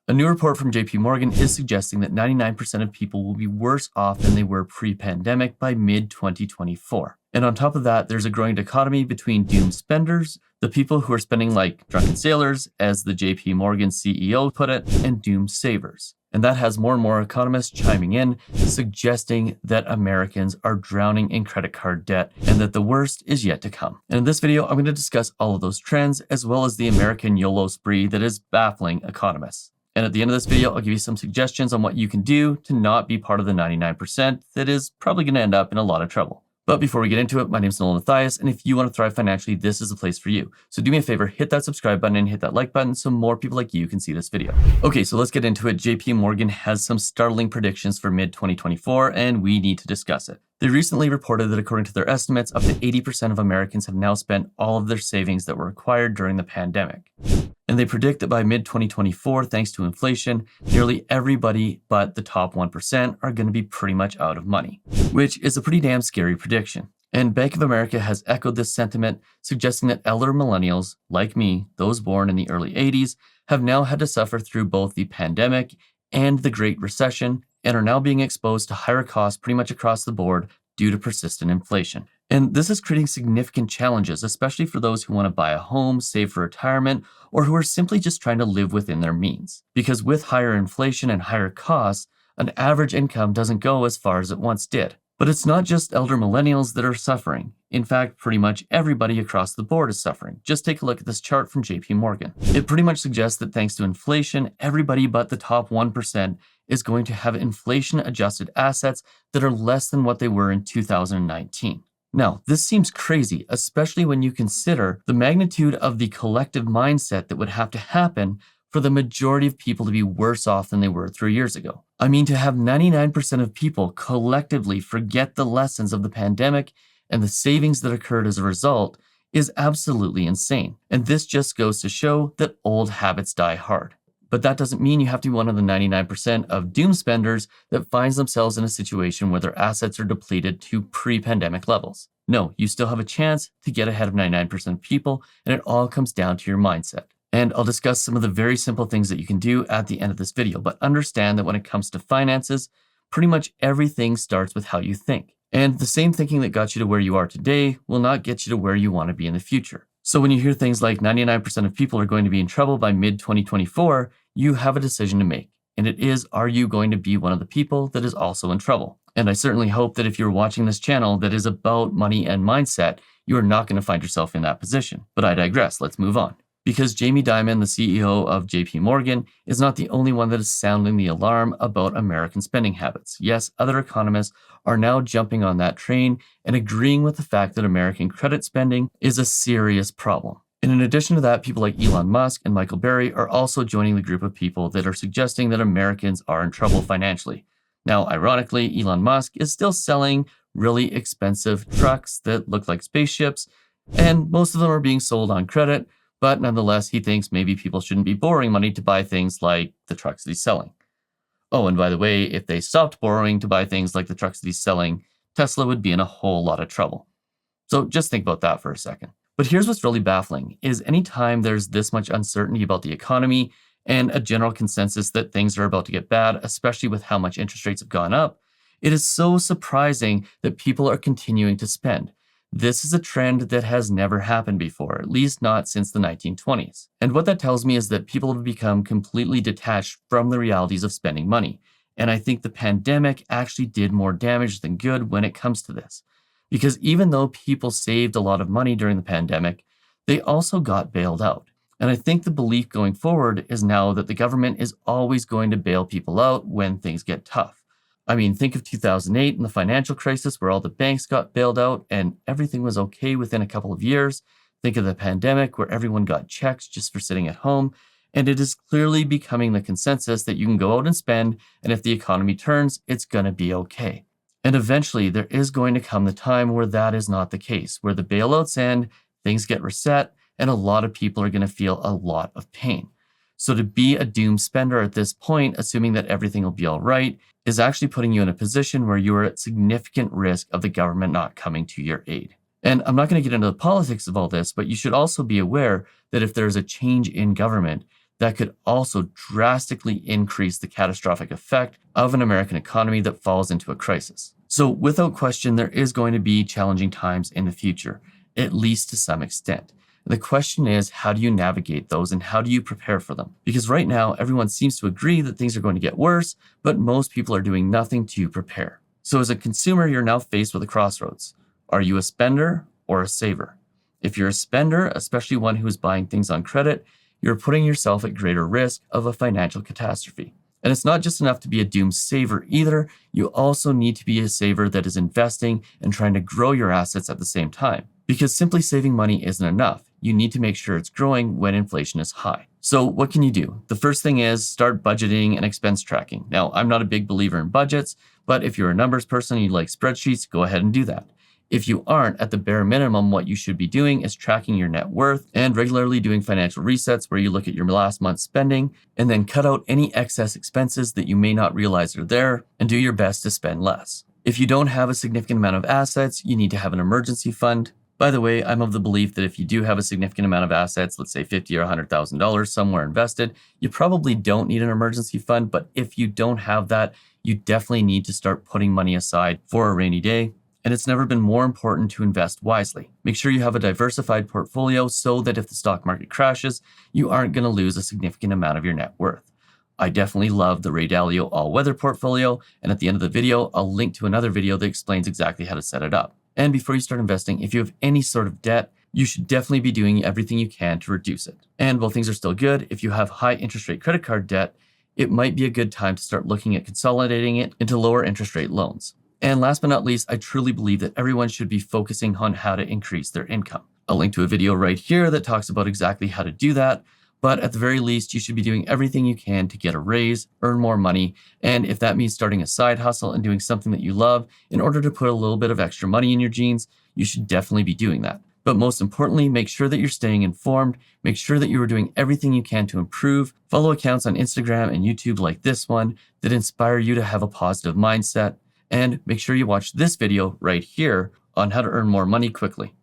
A new report from JP Morgan is suggesting that 99% of people will be worse off than they were pre-pandemic by mid-2024. And on top of that, there's a growing dichotomy between doomed spenders, the people who are spending like drunken sailors, as the JP Morgan CEO put it, and doomed savers. And that has more and more economists chiming in, suggesting that Americans are drowning in credit card debt and that the worst is yet to come. And in this video, I'm going to discuss all of those trends, as well as the American YOLO spree that is baffling economists. And at the end of this video, I'll give you some suggestions on what you can do to not be part of the 99% that is probably going to end up in a lot of trouble. But before we get into it, my name is Nolan Mathias, and if you want to thrive financially, this is the place for you. So do me a favor, hit that subscribe button and hit that like button so more people like you can see this video. Okay, so let's get into it. JP Morgan has some startling predictions for mid-2024, and we need to discuss it. They recently reported that according to their estimates, up to 80% of Americans have now spent all of their savings that were acquired during the pandemic. And they predict that by mid-2024, thanks to inflation, nearly everybody but the top 1% are going to be pretty much out of money, which is a pretty damn scary prediction. And Bank of America has echoed this sentiment, suggesting that elder millennials, like me, those born in the early 80s, have now had to suffer through both the pandemic and the Great Recession, and are now being exposed to higher costs pretty much across the board due to persistent inflation. And this is creating significant challenges, especially for those who want to buy a home, save for retirement, or who are simply just trying to live within their means. Because with higher inflation and higher costs, an average income doesn't go as far as it once did. But it's not just elder millennials that are suffering. In fact, pretty much everybody across the board is suffering. Just take a look at this chart from JP Morgan. It pretty much suggests that thanks to inflation, everybody but the top 1% is going to have inflation-adjusted assets that are less than what they were in 2019. Now, this seems crazy, especially when you consider the magnitude of the collective mindset that would have to happen for the majority of people to be worse off than they were 3 years ago. I mean, to have 99% of people collectively forget the lessons of the pandemic and the savings that occurred as a result is absolutely insane. And this just goes to show that old habits die hard. But that doesn't mean you have to be one of the 99% of doom spenders that finds themselves in a situation where their assets are depleted to pre-pandemic levels. No, you still have a chance to get ahead of 99% of people, and it all comes down to your mindset. And I'll discuss some of the very simple things that you can do at the end of this video, but understand that when it comes to finances, pretty much everything starts with how you think. And the same thinking that got you to where you are today will not get you to where you want to be in the future. So when you hear things like 99% of people are going to be in trouble by mid-2024, you have a decision to make. And it is, are you going to be one of the people that is also in trouble? And I certainly hope that if you're watching this channel that is about money and mindset, you are not going to find yourself in that position. But I digress, let's move on. Because Jamie Dimon, the CEO of JP Morgan, is not the only one that is sounding the alarm about American spending habits. Yes, other economists are now jumping on that train and agreeing with the fact that American credit spending is a serious problem. And in addition to that, people like Elon Musk and Michael Burry are also joining the group of people that are suggesting that Americans are in trouble financially. Now, ironically, Elon Musk is still selling really expensive trucks that look like spaceships, and most of them are being sold on credit, but nonetheless, he thinks maybe people shouldn't be borrowing money to buy things like the trucks that he's selling. Oh, and by the way, if they stopped borrowing to buy things like the trucks that he's selling, Tesla would be in a whole lot of trouble. So just think about that for a second. But here's what's really baffling, is anytime there's this much uncertainty about the economy and a general consensus that things are about to get bad, especially with how much interest rates have gone up, it is so surprising that people are continuing to spend. This is a trend that has never happened before, at least not since the 1920s. And what that tells me is that people have become completely detached from the realities of spending money. And I think the pandemic actually did more damage than good when it comes to this. Because even though people saved a lot of money during the pandemic, they also got bailed out. And I think the belief going forward is now that the government is always going to bail people out when things get tough. I mean, think of 2008 and the financial crisis where all the banks got bailed out and everything was okay within a couple of years. Think of the pandemic where everyone got checks just for sitting at home. And it is clearly becoming the consensus that you can go out and spend, and if the economy turns, it's going to be okay. And eventually, there is going to come the time where that is not the case, where the bailouts end, things get reset, and a lot of people are going to feel a lot of pain. So to be a doom spender at this point, assuming that everything will be all right, is actually putting you in a position where you are at significant risk of the government not coming to your aid. And I'm not going to get into the politics of all this, but you should also be aware that if there's a change in government, that could also drastically increase the catastrophic effect of an American economy that falls into a crisis. So without question, there is going to be challenging times in the future, at least to some extent. The question is, how do you navigate those and how do you prepare for them? Because right now, everyone seems to agree that things are going to get worse, but most people are doing nothing to prepare. So as a consumer, you're now faced with a crossroads. Are you a spender or a saver? If you're a spender, especially one who is buying things on credit, you're putting yourself at greater risk of a financial catastrophe. And it's not just enough to be a doomed saver either. You also need to be a saver that is investing and trying to grow your assets at the same time. Because simply saving money isn't enough. You need to make sure it's growing when inflation is high. So what can you do? The first thing is start budgeting and expense tracking. Now, I'm not a big believer in budgets, but if you're a numbers person and you like spreadsheets, go ahead and do that. If you aren't, at the bare minimum, what you should be doing is tracking your net worth and regularly doing financial resets where you look at your last month's spending and then cut out any excess expenses that you may not realize are there and do your best to spend less. If you don't have a significant amount of assets, you need to have an emergency fund. By the way, I'm of the belief that if you do have a significant amount of assets, let's say $50,000 or $100,000 somewhere invested, you probably don't need an emergency fund. But if you don't have that, you definitely need to start putting money aside for a rainy day. And it's never been more important to invest wisely. Make sure you have a diversified portfolio so that if the stock market crashes, you aren't going to lose a significant amount of your net worth. I definitely love the Ray Dalio all-weather portfolio, and at the end of the video, I'll link to another video that explains exactly how to set it up. And before you start investing, if you have any sort of debt, you should definitely be doing everything you can to reduce it. And while things are still good, if you have high interest rate credit card debt, it might be a good time to start looking at consolidating it into lower interest rate loans. And last but not least, I truly believe that everyone should be focusing on how to increase their income. I'll link to a video right here that talks about exactly how to do that. But at the very least, you should be doing everything you can to get a raise, earn more money. And if that means starting a side hustle and doing something that you love in order to put a little bit of extra money in your jeans, you should definitely be doing that. But most importantly, make sure that you're staying informed. Make sure that you are doing everything you can to improve. Follow accounts on Instagram and YouTube like this one that inspire you to have a positive mindset. And make sure you watch this video right here on how to earn more money quickly.